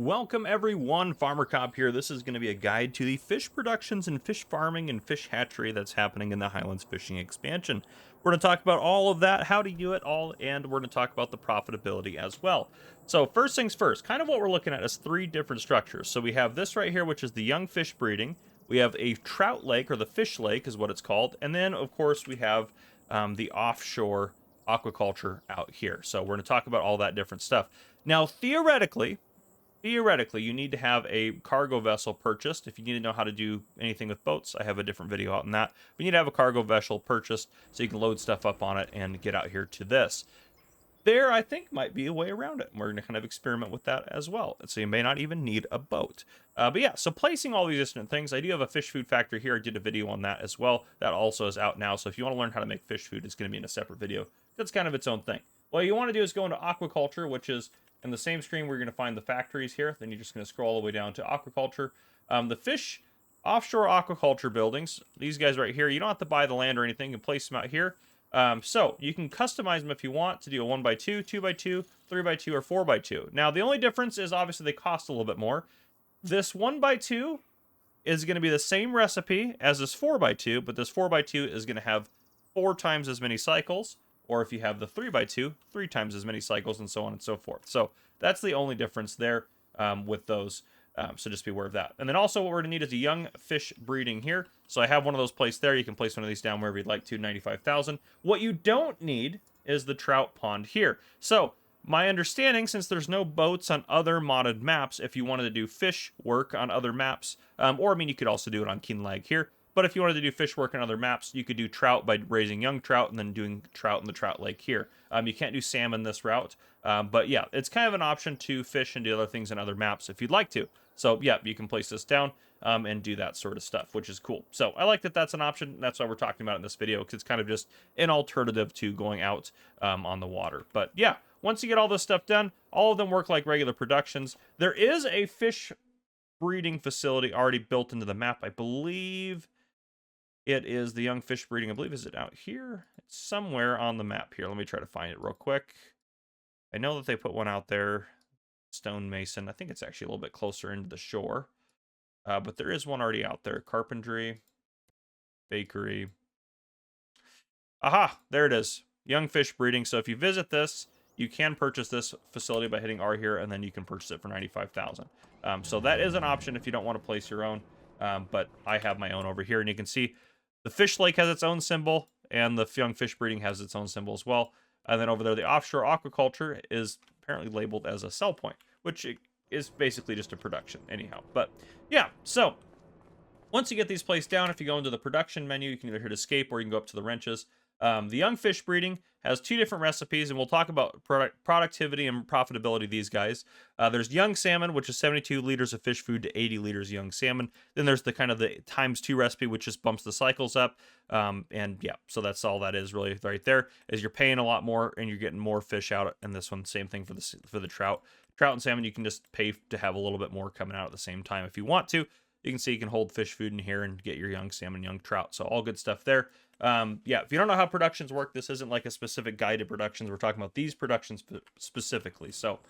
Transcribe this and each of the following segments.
Welcome everyone, Farmer Cop here. This is going to be a guide to the fish productions and fish farming and fish hatchery that's happening in the Highlands Fishing Expansion. We're going to talk about all of that, how to do it all, and we're going to talk about the profitability as well. So first things first, kind of what we're looking at is three different structures. So we have this right here, which is the young fish breeding. We have a trout lake, or the fish lake is what it's called. And then, of course, we have the offshore aquaculture out here. So we're going to talk about all that different stuff. Now, theoretically, you need to have a cargo vessel purchased. If you need to know how to do anything with boats, I have a different video out on that. We need to have a cargo vessel purchased so you can load stuff up on it and get out here to this. There, I think, might be a way around it. We're going to kind of experiment with that as well. So you may not even need a boat. But yeah, so placing all these different things. I do have a fish food factory here. I did a video on that as well. That also is out now. So if you want to learn how to make fish food, it's going to be in a separate video. That's kind of its own thing. What you want to do is go into aquaculture, which is in the same screen where you're going to find the factories here. Then you're just going to scroll all the way down to aquaculture. The fish offshore aquaculture buildings, these guys right here, you don't have to buy the land or anything. You can place them out here. So you can customize them if you want to do a 1x2, 2x2, 3x2, or 4x2. Now, the only difference is obviously they cost a little bit more. This 1x2 is going to be the same recipe as this 4x2, but this 4x2 is going to have 4 times as many cycles. Or if you have the 3x2, 3 times as many cycles, and so on and so forth. So that's the only difference there with those. So just be aware of that. And then also what we're going to need is a young fish breeding here. So I have one of those placed there. You can place one of these down wherever you'd like to, 95,000. What you don't need is the trout pond here. So my understanding, since there's no boats on other modded maps, if you wanted to do fish work on other maps, or I mean, you could also do it on Keen Lag here. But if you wanted to do fish work on other maps, you could do trout by raising young trout and then doing trout in the trout lake here. You can't do salmon this route. But yeah, it's kind of an option to fish and do other things on other maps if you'd like to. So yeah, you can place this down and do that sort of stuff, which is cool. So I like that that's an option. That's why we're talking about it in this video, because it's kind of just an alternative to going out on the water. But yeah, once you get all this stuff done, all of them work like regular productions. There is a fish breeding facility already built into the map, I believe. It is the young fish breeding. I believe, is it out here? It's somewhere on the map here. Let me try to find it real quick. I know that they put one out there. Stonemason. I think it's actually a little bit closer into the shore. But there is one already out there. Carpentry. Bakery. Aha! There it is. Young fish breeding. So if you visit this, you can purchase this facility by hitting R here, and then you can purchase it for 95,000. So that is an option if you don't want to place your own. But I have my own over here, and you can see the fish lake has its own symbol, and the young fish breeding has its own symbol as well. And then over there, the offshore aquaculture is apparently labeled as a sell point, which is basically just a production anyhow. But yeah, so once you get these placed down, if you go into the production menu, you can either hit escape or you can go up to the wrenches. The young fish breeding has 2 different recipes, and we'll talk about productivity and profitability of these guys. There's young salmon, which is 72 liters of fish food to 80 liters young salmon. Then there's the kind of the ×2 recipe, which just bumps the cycles up. And yeah, so that's all that is really right there, is you're paying a lot more and you're getting more fish out. And this one, same thing for the trout. Trout and salmon, you can just pay to have a little bit more coming out at the same time if you want to. You can see you can hold fish food in here and get your young salmon, young trout. So all good stuff there. Yeah, if you don't know how productions work, this isn't like a specific guide to productions. We're talking about these productions specifically. So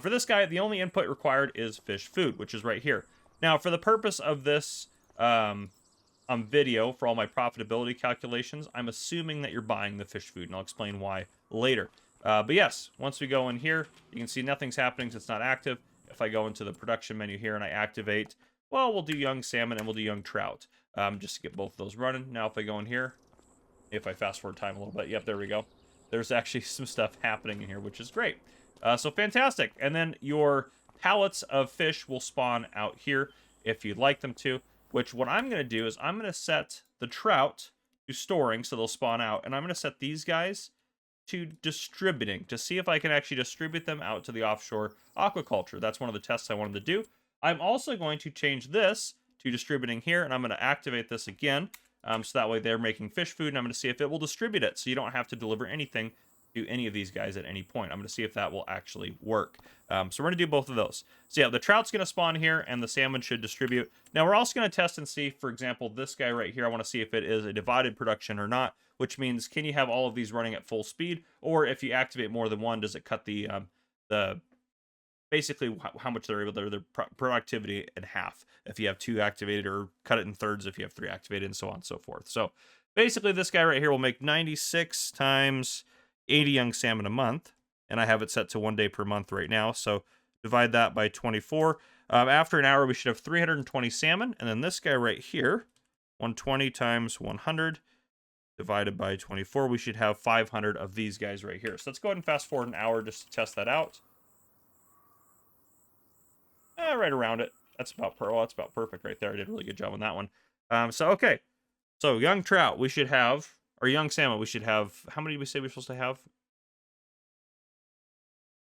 for this guy, the only input required is fish food, which is right here. Now, for the purpose of this video, for all my profitability calculations, I'm assuming that you're buying the fish food, and I'll explain why later. But yes, once we go in here, you can see nothing's happening because it's not active. If I go into the production menu here and I activate, well, we'll do young salmon and we'll do young trout, just to get both of those running. Now, if I go in here, if I fast forward time a little bit, yep, there we go. There's actually some stuff happening in here, which is great. So fantastic. And then your pallets of fish will spawn out here if you'd like them to, which what I'm going to do is I'm going to set the trout to storing, so they'll spawn out. And I'm going to set these guys to distributing to see if I can actually distribute them out to the offshore aquaculture. That's one of the tests I wanted to do. I'm also going to change this to distributing here, and I'm going to activate this again. So that way they're making fish food, and I'm going to see if it will distribute it, so you don't have to deliver anything to any of these guys at any point. I'm going to see if that will actually work. So we're going to do both of those. So yeah, the trout's going to spawn here, and the salmon should distribute. Now we're also going to test and see, for example, this guy right here. I want to see if it is a divided production or not, which means can you have all of these running at full speed, or if you activate more than one, does it cut the basically how much they're able to, their productivity in half if you have 2 activated, or cut it in thirds if you have 3 activated, and so on and so forth. So basically this guy right here will make 96 times 80 young salmon a month, and I have it set to 1 day per month right now. So divide that by 24. After an hour, we should have 320 salmon, and then this guy right here, 120 times 100 divided by 24, we should have 500 of these guys right here. So let's go ahead and fast forward an hour just to test that out. Right around it. That's about that's about perfect right there. I did a really good job on that one. Okay. So young trout, we should have, or young salmon, we should have, how many did we say we're supposed to have?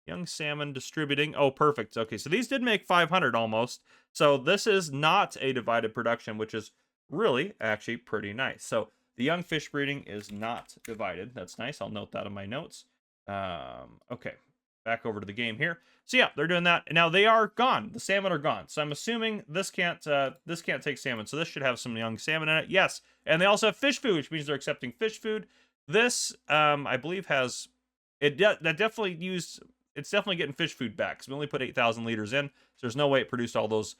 Young salmon distributing. Oh, perfect. Okay, so these did make 500 almost. So this is not a divided production, which is really actually pretty nice. So the young fish breeding is not divided. That's nice. I'll note that in my notes. Okay, back over to the game here. So yeah, they're doing that. Now they are gone. The salmon are gone. So I'm assuming this can't take salmon. So this should have some young salmon in it. Yes, and they also have fish food, which means they're accepting fish food. This, I believe, has it. That definitely used. It's definitely getting fish food back, because we only put 8,000 liters in, so there's no way it produced all those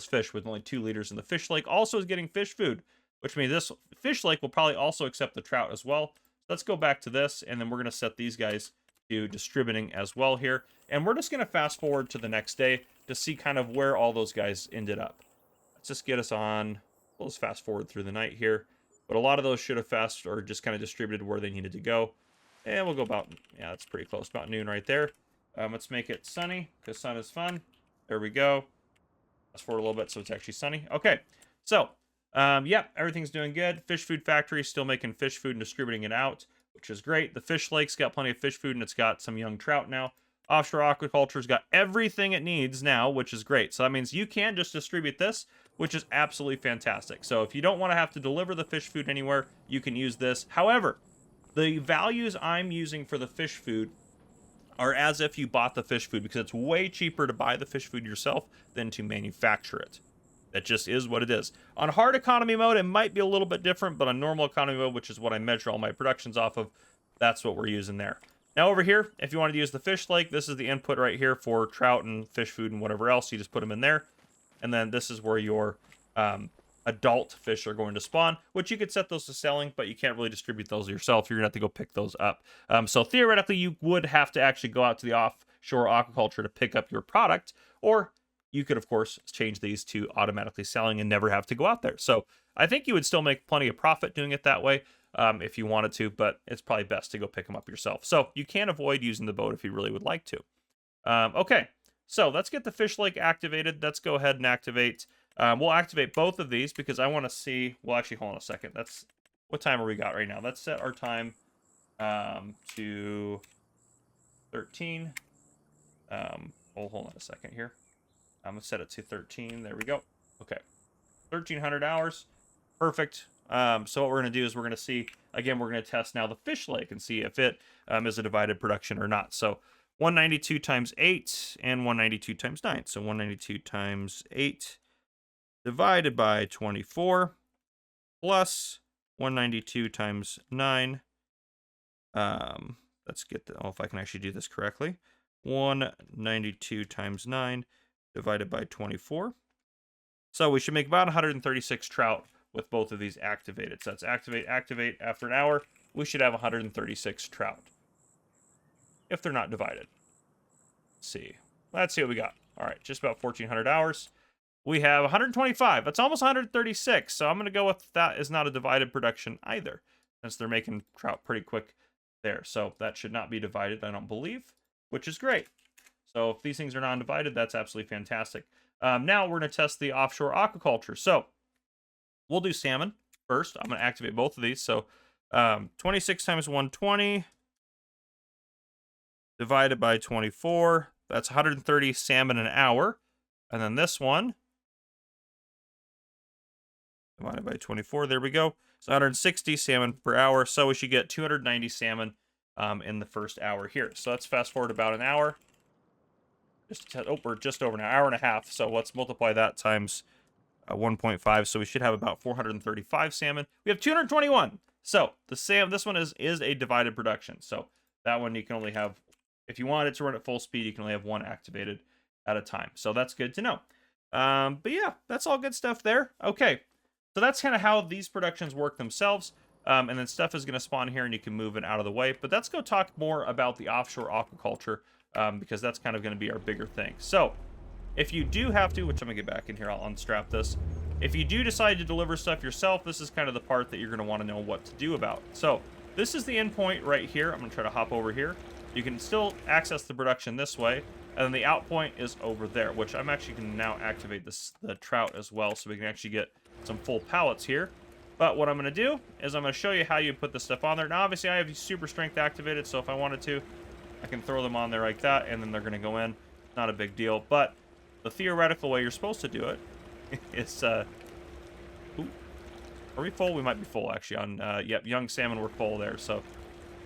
fish with only 2 liters. And the fish lake also is getting fish food, which means this fish lake will probably also accept the trout as well. Let's go back to this, and then we're going to set these guys to distributing as well here. And we're just going to fast forward to the next day to see kind of where all those guys ended up. Let's just get us on. We'll just fast forward through the night here. But a lot of those should have or just kind of distributed where they needed to go. And we'll go about, yeah, that's pretty close, about noon right there. Let's make it sunny, because sun is fun. There we go. Fast forward a little bit so it's actually sunny. Okay, so, yeah, everything's doing good. Fish food factory still making fish food and distributing it out, which is great. The fish lake's got plenty of fish food, and it's got some young trout now. Offshore aquaculture's got everything it needs now, which is great. So that means you can just distribute this, which is absolutely fantastic. So if you don't want to have to deliver the fish food anywhere, you can use this. However, the values I'm using for the fish food are as if you bought the fish food, because it's way cheaper to buy the fish food yourself than to manufacture it. That just is what it is. On hard economy mode, it might be a little bit different, but on normal economy mode, which is what I measure all my productions off of, that's what we're using there. Now over here, if you wanted to use the fish lake, this is the input right here for trout and fish food and whatever else. You just put them in there. And then this is where your adult fish are going to spawn, which you could set those to selling, but you can't really distribute those yourself. You're gonna have to go pick those up. So theoretically, you would have to actually go out to the offshore aquaculture to pick up your product, or you could, of course, change these to automatically selling and never have to go out there. So I think you would still make plenty of profit doing it that way if you wanted to, but it's probably best to go pick them up yourself. So you can avoid using the boat if you really would like to. Okay, so let's get the fish lake activated. Let's go ahead and activate. We'll activate both of these because I want to see. Well, actually, hold on a second. That's what time are we got right now? Let's set our time to 13. Hold on a second here. I'm gonna set it to 13. There we go. Okay, 1,300 hours. Perfect. So what we're gonna do is we're gonna see again. We're gonna test now the fish lake and see if it is a divided production or not. So 192 times 8 and 192 times 9. So 192 times 8 divided by 24 plus 192 times 9. Let's get the, oh, if I can actually do this correctly. 192 times 9 divided by 24. So we should make about 136 trout with both of these activated. So that's activate. After an hour, we should have 136 trout. If they're not divided. Let's see. Let's see what we got. All right, just about 1,400 hours. We have 125. That's almost 136. So I'm going to go with that is not a divided production either, since they're making trout pretty quick there. So that should not be divided, I don't believe, which is great. So if these things are non-divided, that's absolutely fantastic. Now we're going to test the offshore aquaculture. So we'll do salmon first. I'm going to activate both of these. So 26 times 120 divided by 24. That's 130 salmon an hour. And then this one divided by 24. There we go. It's 160 salmon per hour. So we should get 290 salmon in the first hour here. So let's fast forward about an hour. We're just over an hour and a half. So let's multiply that times 1.5. So we should have about 435 salmon. We have 221. So the this one is a divided production. So that one you can only have If you want it to run at full speed, you can only have one activated at a time. So that's good to know. But yeah, that's all good stuff there. Okay, so that's kind of how these productions work themselves. And then stuff is going to spawn here and you can move it out of the way. But let's go talk more about the offshore aquaculture because that's kind of going to be our bigger thing. So if you do have to, which I'm going to get back in here, I'll unstrap this. If you do decide to deliver stuff yourself, this is kind of the part that you're going to want to know what to do about. So this is the endpoint right here. I'm going to try to hop over here. You can still access the production this way. And then the out point is over there, which I'm actually going to now activate the trout as well so we can actually get some full pallets here. But what I'm going to do is I'm going to show you how you put this stuff on there. Now, obviously, I have super strength activated, so if I wanted to, I can throw them on there like that, and then they're going to go in. Not a big deal. But the theoretical way you're supposed to do it is... Ooh, are we full? We might be full, actually. On yep, young salmon, we're full there. So,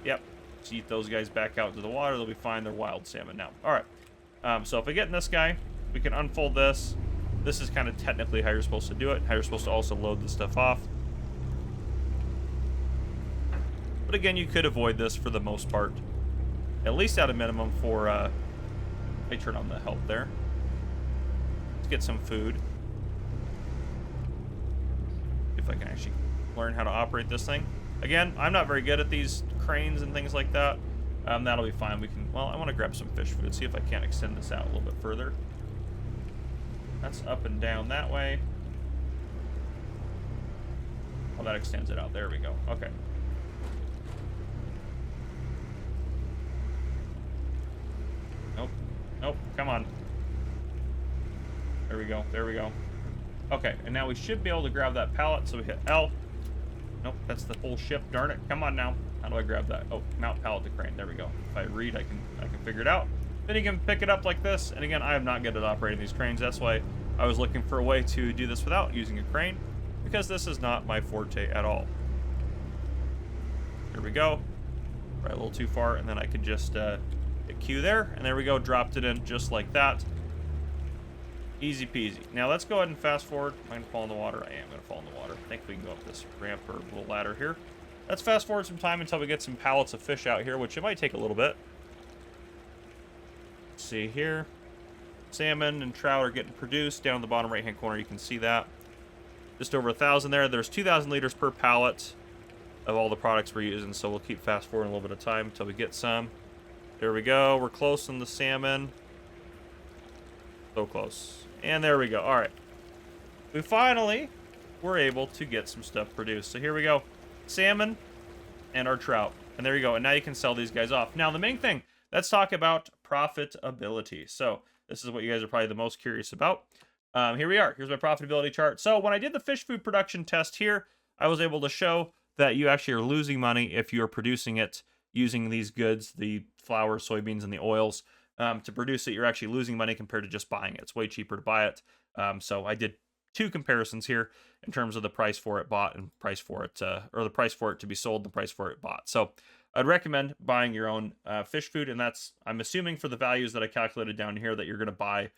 yep. Just eat those guys back out into the water. They'll be fine. They're wild salmon now. All right. So if I get in this guy, we can unfold this. This is kind of technically how you're supposed to do it. How you're supposed to also load the stuff off. But again, you could avoid this for the most part. At least at a minimum for... let me turn on the help there. Let's get some food. If I can actually learn how to operate this thing. Again, I'm not very good at these cranes and things like that. That'll be fine. We can... Well, I want to grab some fish food. See if I can't extend this out a little bit further. That's up and down that way. Oh, that extends it out. There we go. Okay. Nope. Nope. Come on. There we go. There we go. Okay, and now we should be able to grab that pallet, so we hit L. Nope, that's the whole ship. Darn it. Come on now. How do I grab that? Oh, mount pallet to crane. There we go. If I read, I can figure it out. Then you can pick it up like this. And again, I am not good at operating these cranes. That's why I was looking for a way to do this without using a crane, because this is not my forte at all. Here we go. Right, a little too far, and then I could just hit Q there, and there we go. Dropped it in just like that. Easy peasy. Now let's go ahead and fast forward. Am I going to fall in the water? I am going to fall in the water. I think we can go up this ramp or little ladder here. Let's fast forward some time until we get some pallets of fish out here, which it might take a little bit. Let's see here. Salmon and trout are getting produced. Down in the bottom right-hand corner, you can see that. Just over 1,000 there. There's 2,000 liters per pallet of all the products we're using, so we'll keep fast forwarding a little bit of time until we get some. There we go. We're close on the salmon. So close. And there we go. All right. We finally were able to get some stuff produced. So here we go. Salmon and our trout. And there you go. And now you can sell these guys off. Now, the main thing, let's talk about profitability. So this is what you guys are probably the most curious about. Here we are. Here's my profitability chart. So when I did the fish food production test here, I was able to show that you actually are losing money if you are producing it using these goods, the flour, soybeans, and the oils. To produce it, you're actually losing money compared to just buying it. It's way cheaper to buy it. So I did two comparisons here in terms of the price for it bought and price for it, or the price for it to be sold and the price for it bought. So I'd recommend buying your own fish food, and that's, I'm assuming for the values that I calculated down here, that you're going to buy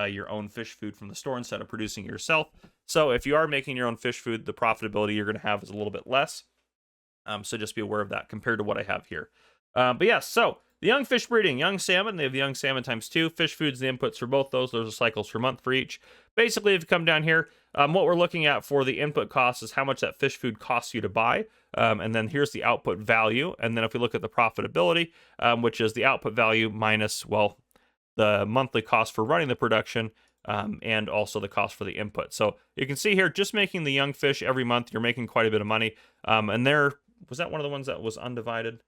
your own fish food from the store instead of producing it yourself. So if you are making your own fish food, the profitability you're going to have is a little bit less. So just be aware of that compared to what I have here. But yeah, so the young fish breeding, young salmon, they have the young salmon times 2. Fish food's the inputs for both those. Those are cycles per month for each. Basically, if you come down here, what we're looking at for the input cost is how much that fish food costs you to buy. And then here's the output value. And then if we look at the profitability, which is the output value minus, well, the monthly cost for running the production, and also the cost for the input. So you can see here, just making the young fish every month, you're making quite a bit of money. And there, was that one of the ones that was undivided?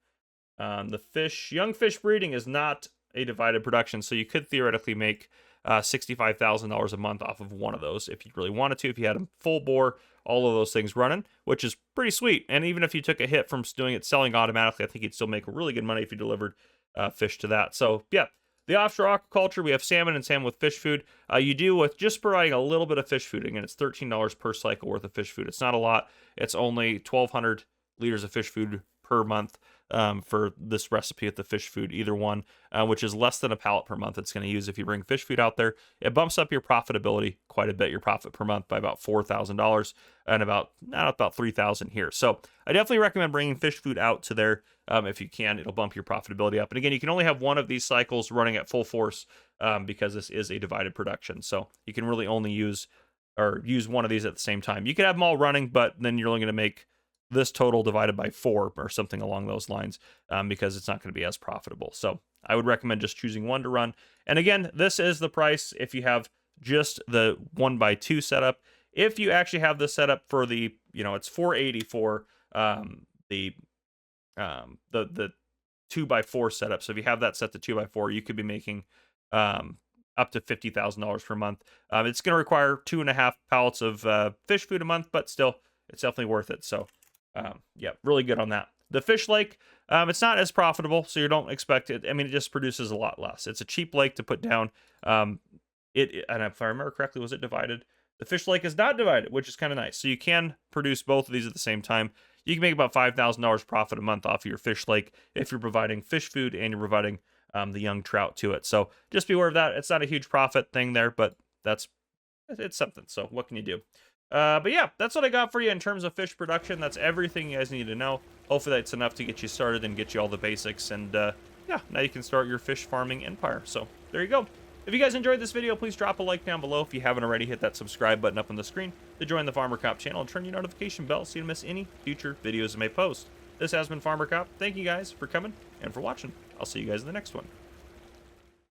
The young fish breeding is not a divided production, so you could theoretically make $65,000 a month off of one of those if you really wanted to, if you had a full bore, all of those things running, which is pretty sweet. And even if you took a hit from doing it selling automatically, I think you'd still make really good money if you delivered fish to that. So yeah, the offshore aquaculture, we have salmon and salmon with fish food. You do with just providing a little bit of fish food. Again, it's $13 per cycle worth of fish food. It's not a lot. It's only 1,200 liters of fish food per month for this recipe at the fish food, either one, which is less than a pallet per month it's going to use if you bring fish food out there. It bumps up your profitability quite a bit, your profit per month by about $4,000 and about $3,000 here. So I definitely recommend bringing fish food out to there if you can. It'll bump your profitability up. And again, you can only have one of these cycles running at full force because this is a divided production. So you can really only use one of these at the same time. You could have them all running, but then you're only going to make this total divided by 4 or something along those lines because it's not going to be as profitable. So I would recommend just choosing one to run. And again, this is the price if you have just the 1x2 setup. If you actually have this set up for the, it's $480 for the 2x4 setup. So if you have that set to 2x4, you could be making up to $50,000 per month. It's going to require 2.5 pallets of fish food a month, but still, it's definitely worth it. So yeah, really good on that. The fish lake, it's not as profitable, so you don't expect it. I mean, it just produces a lot less. It's a cheap lake to put down. And if I remember correctly, was it divided? The fish lake is not divided, which is kind of nice. So you can produce both of these at the same time. You can make about $5,000 profit a month off of your fish lake if you're providing fish food and you're providing the young trout to it. So just be aware of that. It's not a huge profit thing there, but it's something. So what can you do? But yeah, that's what I got for you in terms of fish production. That's everything you guys need to know. Hopefully that's enough to get you started and get you all the basics. And yeah, now you can start your fish farming empire. So there you go. If you guys enjoyed this video, please drop a like down below. If you haven't already, hit that subscribe button up on the screen to join the Farmer Cop channel and turn your notification bell so you don't miss any future videos I may post. This has been Farmer Cop. Thank you guys for coming and for watching. I'll see you guys in the next one.